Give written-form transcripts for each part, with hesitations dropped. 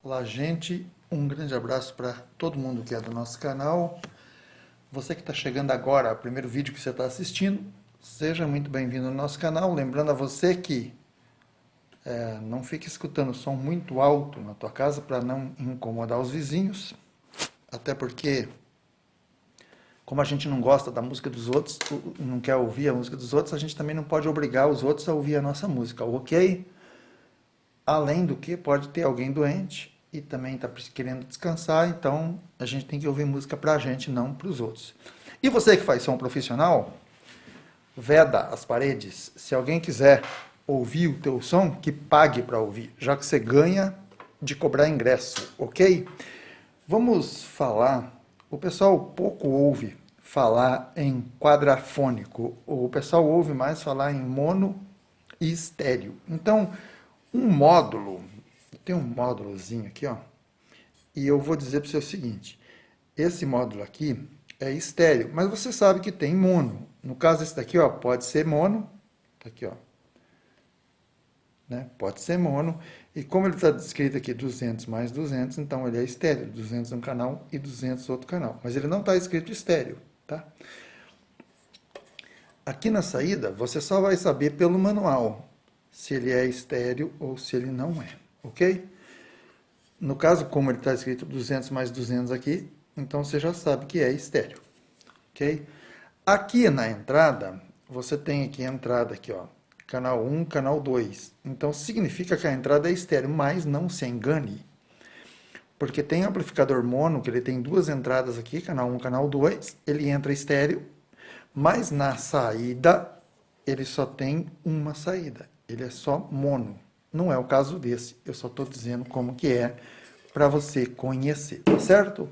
Olá, gente. Um grande abraço para todo mundo que é do nosso canal. Você que está chegando agora, o primeiro vídeo que você está assistindo, seja muito bem-vindo ao nosso canal. Lembrando a você que não fique escutando som muito alto na tua casa para não incomodar os vizinhos. Até porque, como a gente não gosta da música dos outros, não quer ouvir a música dos outros, a gente também não pode obrigar os outros a ouvir a nossa música, ok? Além do que, pode ter alguém doente e também está querendo descansar, então a gente tem que ouvir música para a gente, não para os outros. E você que faz som profissional, veda as paredes. Se alguém quiser ouvir o teu som, que pague para ouvir, já que você ganha de cobrar ingresso, ok? Vamos falar, o pessoal pouco ouve falar em quadrafônico, o pessoal ouve mais falar em mono e estéreo. Então, um módulo, tem um módulozinho aqui, ó, e eu vou dizer para você o seguinte, esse módulo aqui é estéreo, mas você sabe que tem mono. No caso esse daqui, ó, pode ser mono, tá aqui, ó, né? Pode ser mono, e como ele está descrito aqui 200 mais 200, então ele é estéreo, 200 um canal e 200 outro canal, mas ele não está escrito estéreo, tá? Aqui na saída, você só vai saber pelo manual se ele é estéreo ou se ele não é, ok? No caso, como ele está escrito 200 mais 200 aqui, então você já sabe que é estéreo, ok? Aqui na entrada, você tem aqui a entrada aqui, ó, canal 1, canal 2. Então significa que a entrada é estéreo, mas não se engane, porque tem amplificador mono, que ele tem duas entradas aqui, canal 1, canal 2, ele entra estéreo, mas na saída ele só tem uma saída, ele é só mono. Não é o caso desse, eu só estou dizendo como que é para você conhecer, tá certo?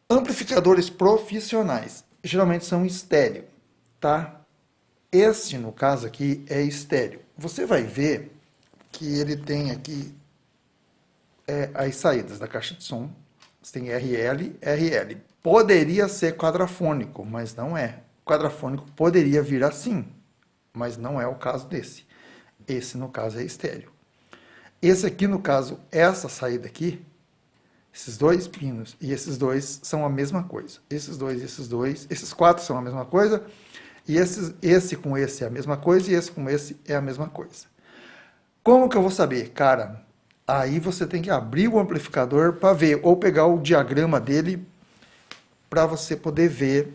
Amplificadores profissionais, geralmente são estéreo, tá? Este, no caso aqui, é estéreo. Você vai ver que ele tem aqui as saídas da caixa de som. Você tem RL, RL. Poderia ser quadrafônico, mas não é. Quadrafônico poderia vir assim, mas não é o caso desse. Esse, no caso, é estéreo. Esse aqui, no caso, essa saída aqui, esses dois pinos e esses dois são a mesma coisa. Esses dois, esses quatro são a mesma coisa. E esse com esse é a mesma coisa e esse com esse é a mesma coisa. Como que eu vou saber? Cara, aí você tem que abrir o amplificador para ver, ou pegar o diagrama dele para você poder ver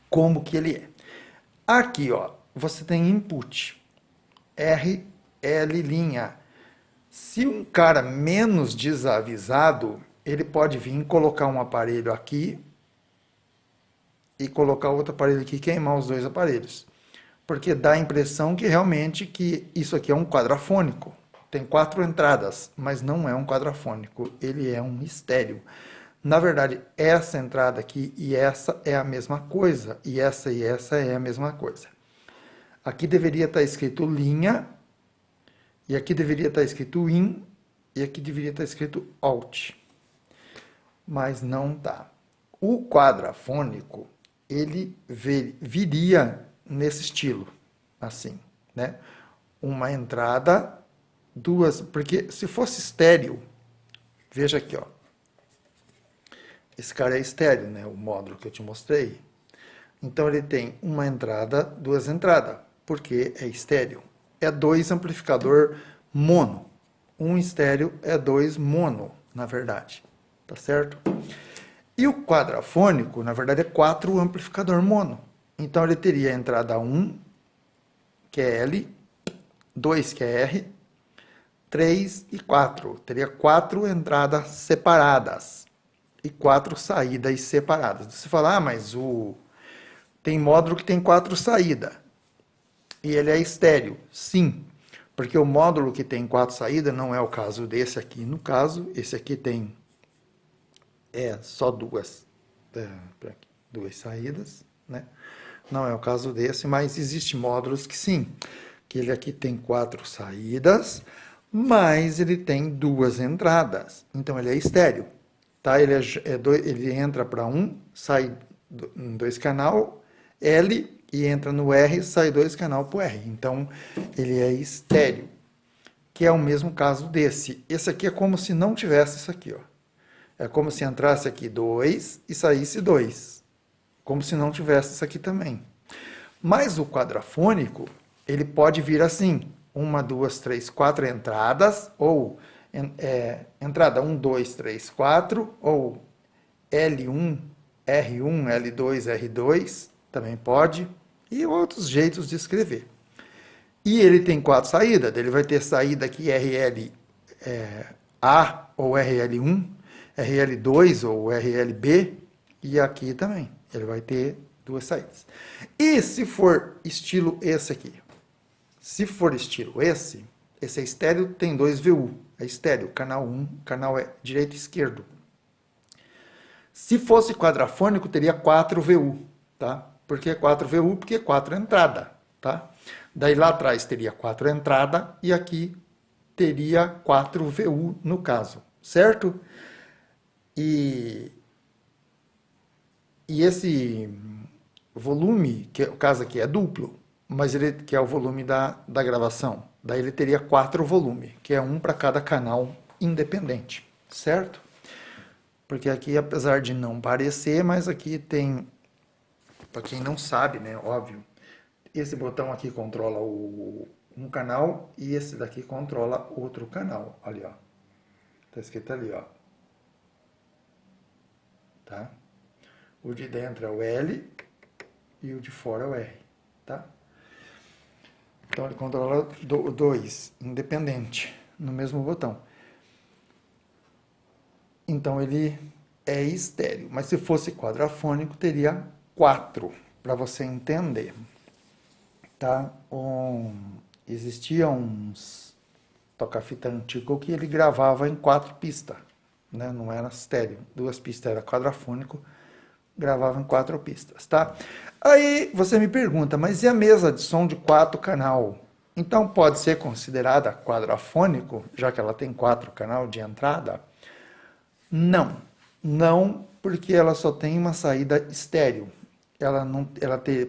como que ele é. Aqui, ó, você tem input, R, L'. Se um cara menos desavisado, ele pode vir colocar um aparelho aqui e colocar outro aparelho aqui e queimar os dois aparelhos. Porque dá a impressão que realmente que isso aqui é um quadrafônico. Tem 4 entradas, mas não é um quadrafônico, ele é um estéreo. Na verdade, essa entrada aqui e essa é a mesma coisa, e essa é a mesma coisa. Aqui deveria estar escrito linha, e aqui deveria estar escrito in, e aqui deveria estar escrito out. Mas não tá. O quadrafônico, ele viria nesse estilo, assim, né? Uma entrada, duas, porque se fosse estéreo, veja aqui, ó. Esse cara é estéreo, né? O módulo que eu te mostrei. Então ele tem uma entrada, duas entradas, porque é estéreo. É 2 amplificador mono. Um estéreo é 2 mono, na verdade. Tá certo? E o quadrafônico, na verdade, é 4 amplificador mono. Então ele teria a entrada 1, que é L, 2, que é R, 3 e 4. Teria 4 entradas separadas e 4 saídas separadas. Você fala, mas tem módulo que tem 4 saídas e ele é estéreo. Sim, porque o módulo que tem 4 saídas não é o caso desse aqui. No caso, esse aqui tem só duas saídas, né? Não é o caso desse, mas existem módulos que sim, que ele aqui tem 4 saídas, mas ele tem 2 entradas. Então ele é estéreo, tá? Ele entra para 1, sai em 2 canal L e entra no R, sai 2 canal para o R. Então ele é estéreo, que é o mesmo caso desse. Esse aqui é como se não tivesse isso aqui, ó. É como se entrasse aqui 2 e saísse 2. Como se não tivesse isso aqui também. Mas o quadrafônico, ele pode vir assim, 1, 2, 3, 4 entradas, ou entrada 1, 2, 3, 4, ou L1, R1, L2, R2, também pode, e outros jeitos de escrever. E ele tem 4 saídas, ele vai ter saída aqui RL A ou RL1, RL2 ou RLB, e aqui também, ele vai ter 2 saídas. E se for estilo esse aqui? Se for estilo esse é estéreo, tem 2 VU, é estéreo, canal 1, canal direito e esquerdo. Se fosse quadrafônico, teria 4 VU, tá? Por que 4 VU? Porque 4 entrada, tá? Daí lá atrás teria 4 entrada e aqui teria 4 VU no caso, certo? E esse volume, que o caso aqui é duplo, mas ele que é o volume da gravação. Daí ele teria 4 volumes, que é um para cada canal independente, certo? Porque aqui, apesar de não parecer, mas aqui tem, para quem não sabe, né, óbvio, esse botão aqui controla um canal e esse daqui controla outro canal. Ali, ó. Tá escrito ali, ó. Tá? O de dentro é o L e o de fora é o R, tá? Então ele controla dois, independente, no mesmo botão. Então ele é estéreo, mas se fosse quadrafônico teria 4, para você entender. Tá? Existia uns toca-fita antigo que ele gravava em 4 pistas, né? Não era estéreo, 2 pistas era quadrafônico, gravava em 4 pistas, tá? Aí você me pergunta, mas e a mesa de som de 4 canal? Então pode ser considerada quadrafônico, já que ela tem 4 canal de entrada? Não, não, porque ela só tem uma saída estéreo.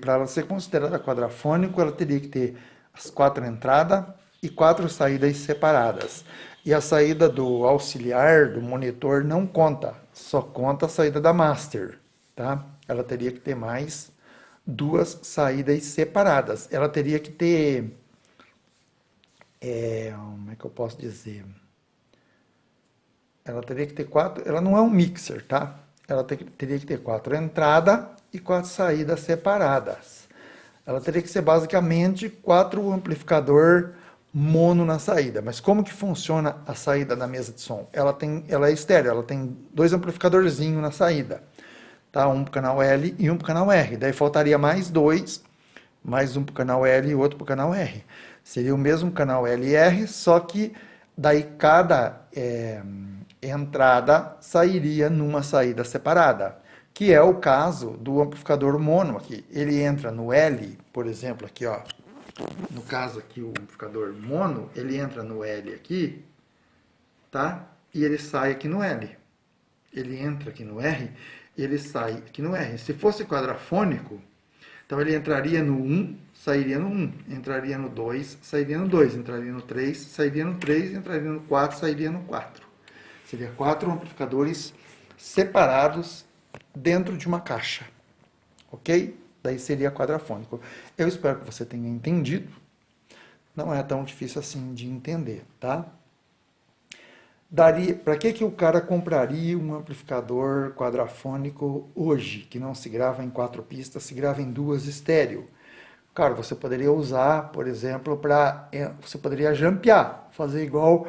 Para ela ser considerada quadrafônico, ela teria que ter as 4 entradas e 4 saídas separadas. E a saída do auxiliar, do monitor, não conta, só conta a saída da master, tá? Ela teria que ter mais 2 saídas separadas. Ela teria que ter, como é que eu posso dizer? Ela teria que ter 4, ela não é um mixer, tá? Ela teria que ter 4 entradas e 4 saídas separadas. Ela teria que ser basicamente 4 amplificador mono na saída. Mas como que funciona a saída da mesa de som? Ela é estéreo, ela tem 2 amplificadorzinhos na saída. Tá? Um para o canal L e um para o canal R. Daí faltaria mais 2, mais um para o canal L e outro para o canal R. Seria o mesmo canal L e R, só que daí cada entrada sairia numa saída separada, que é o caso do amplificador mono aqui. Ele entra no L, por exemplo, aqui, ó. No caso aqui, o amplificador mono, ele entra no L aqui, tá? E ele sai aqui no L. Ele entra aqui no R, ele sai aqui no R. Se fosse quadrafônico, então ele entraria no 1, sairia no 1, entraria no 2, sairia no 2, entraria no 3, sairia no 3, entraria no 4, sairia no 4. Seria 4 amplificadores separados dentro de uma caixa, ok? Daí seria quadrafônico. Eu espero que você tenha entendido. Não é tão difícil assim de entender, tá? Para que o cara compraria um amplificador quadrafônico hoje, que não se grava em 4 pistas, se grava em 2 estéreo? Cara, você poderia usar, por exemplo, você poderia jampear, fazer igual,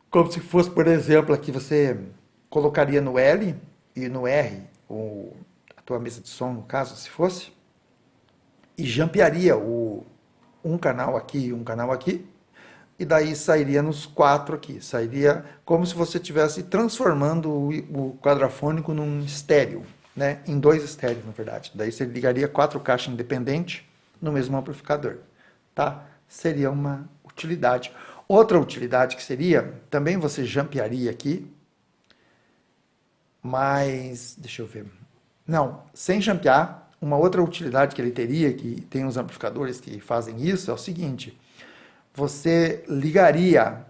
como se fosse, por exemplo, aqui você colocaria no L e no R, a tua mesa de som, no caso, se fosse, e jampearia um canal aqui e um canal aqui, e daí sairia nos 4 aqui. Sairia como se você estivesse transformando o quadrafônico num estéreo, né? Em 2 estéreos, na verdade. Daí você ligaria 4 caixas independentes no mesmo amplificador, tá? Seria uma utilidade. Outra utilidade que seria, também você jampearia aqui, mas, deixa eu ver. Não, sem jampear, uma outra utilidade que ele teria, que tem os amplificadores que fazem isso, é o seguinte: você ligaria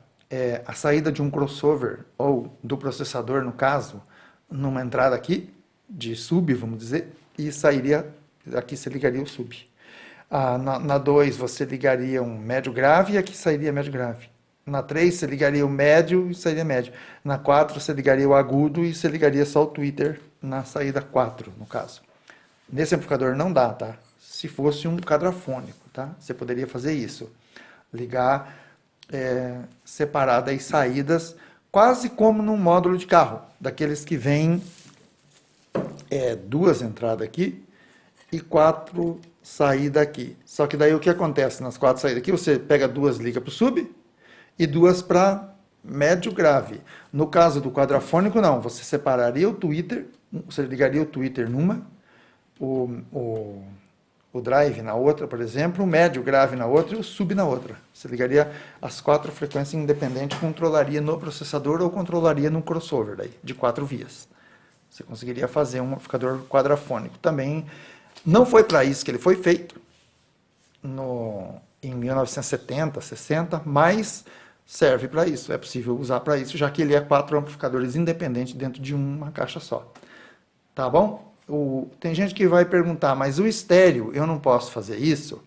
a saída de um crossover, ou do processador, no caso, numa entrada aqui, de sub, vamos dizer, e sairia, aqui você ligaria o sub. Na 2 você ligaria um médio grave e aqui sairia médio grave. Na 3 você ligaria o médio e sairia médio. Na 4 você ligaria o agudo e você ligaria só o tweeter na saída 4, no caso. Nesse amplificador não dá, tá? Se fosse um quadrafônico, tá? Você poderia fazer isso. Ligar separado as saídas, quase como num módulo de carro, daqueles que vem duas entradas aqui e 4 saídas aqui. Só que daí o que acontece nas 4 saídas aqui? Você pega 2, liga para o sub e 2 para médio grave. No caso do quadrafônico, não. Você separaria o tweeter, você ligaria o tweeter numa, o drive na outra, por exemplo, o médio grave na outra e o sub na outra. Você ligaria as 4 frequências independentes, controlaria no processador ou controlaria no crossover daí, de 4 vias. Você conseguiria fazer um amplificador quadrafônico. Também não foi para isso que ele foi feito em 1970, 60, mas serve para isso. É possível usar para isso, já que ele é 4 amplificadores independentes dentro de uma caixa só. Tá bom? Tem gente que vai perguntar, mas o estéreo, eu não posso fazer isso?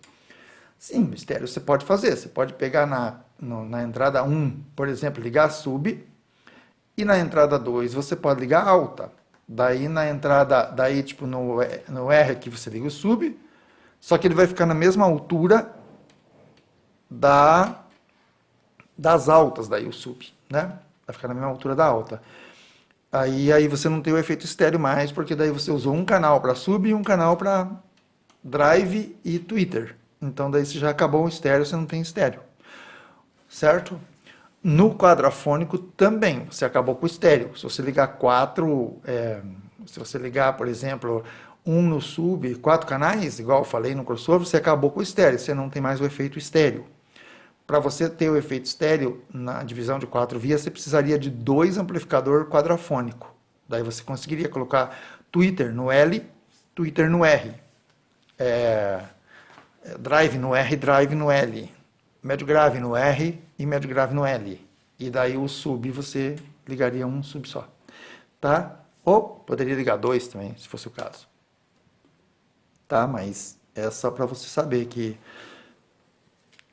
Sim, o estéreo você pode fazer. Você pode pegar na entrada 1, por exemplo, ligar sub, e na entrada 2 você pode ligar alta. Daí na entrada, tipo no R aqui você liga o sub, só que ele vai ficar na mesma altura das altas, daí o sub, né? Vai ficar na mesma altura da alta. Aí você não tem o efeito estéreo mais, porque daí você usou um canal para sub e um canal para drive e tweeter. Então daí você já acabou o estéreo, você não tem estéreo. Certo? No quadrafônico também, você acabou com o estéreo. Se você ligar 4, se você ligar, por exemplo, um no sub, 4 canais, igual eu falei no crossover, você acabou com o estéreo, você não tem mais o efeito estéreo. Para você ter o efeito estéreo na divisão de 4 vias, você precisaria de 2 amplificadores quadrafônicos. Daí você conseguiria colocar tweeter no L, tweeter no R. Drive no R, drive no L. Médio grave no R e médio grave no L. E daí o sub você ligaria um sub só. Tá? Ou poderia ligar 2 também, se fosse o caso. Tá? Mas é só para você saber que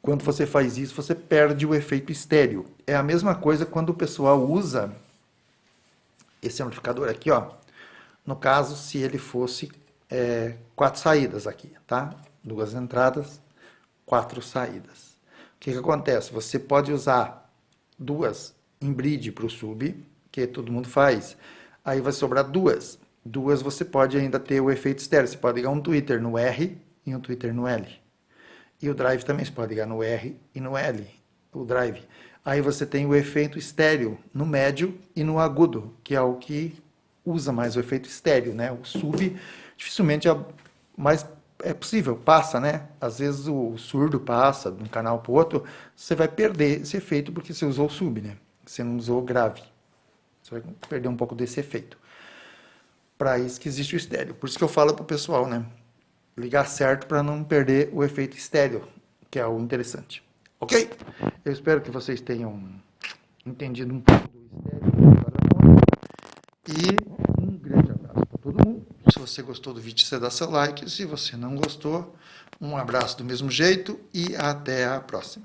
quando você faz isso, você perde o efeito estéreo. É a mesma coisa quando o pessoal usa esse amplificador aqui, ó. No caso, se ele fosse 4 saídas aqui, tá? 2 entradas, 4 saídas. O que acontece? Você pode usar 2 em bridge para o sub, que todo mundo faz. Aí vai sobrar 2. 2 você pode ainda ter o efeito estéreo. Você pode ligar um tweeter no R e um tweeter no L. E o drive também, você pode ligar no R e no L, o drive. Aí você tem o efeito estéreo no médio e no agudo, que é o que usa mais o efeito estéreo, né? O sub dificilmente é possível, passa, né? Às vezes o surdo passa de um canal para o outro, você vai perder esse efeito porque você usou o sub, né? Você não usou o grave. Você vai perder um pouco desse efeito. Para isso que existe o estéreo. Por isso que eu falo para o pessoal, né? Ligar certo para não perder o efeito estéreo, que é o interessante. Ok? Eu espero que vocês tenham entendido um pouco do estéreo e um grande abraço para todo mundo. Se você gostou do vídeo, você dá seu like. Se você não gostou, um abraço do mesmo jeito e até a próxima.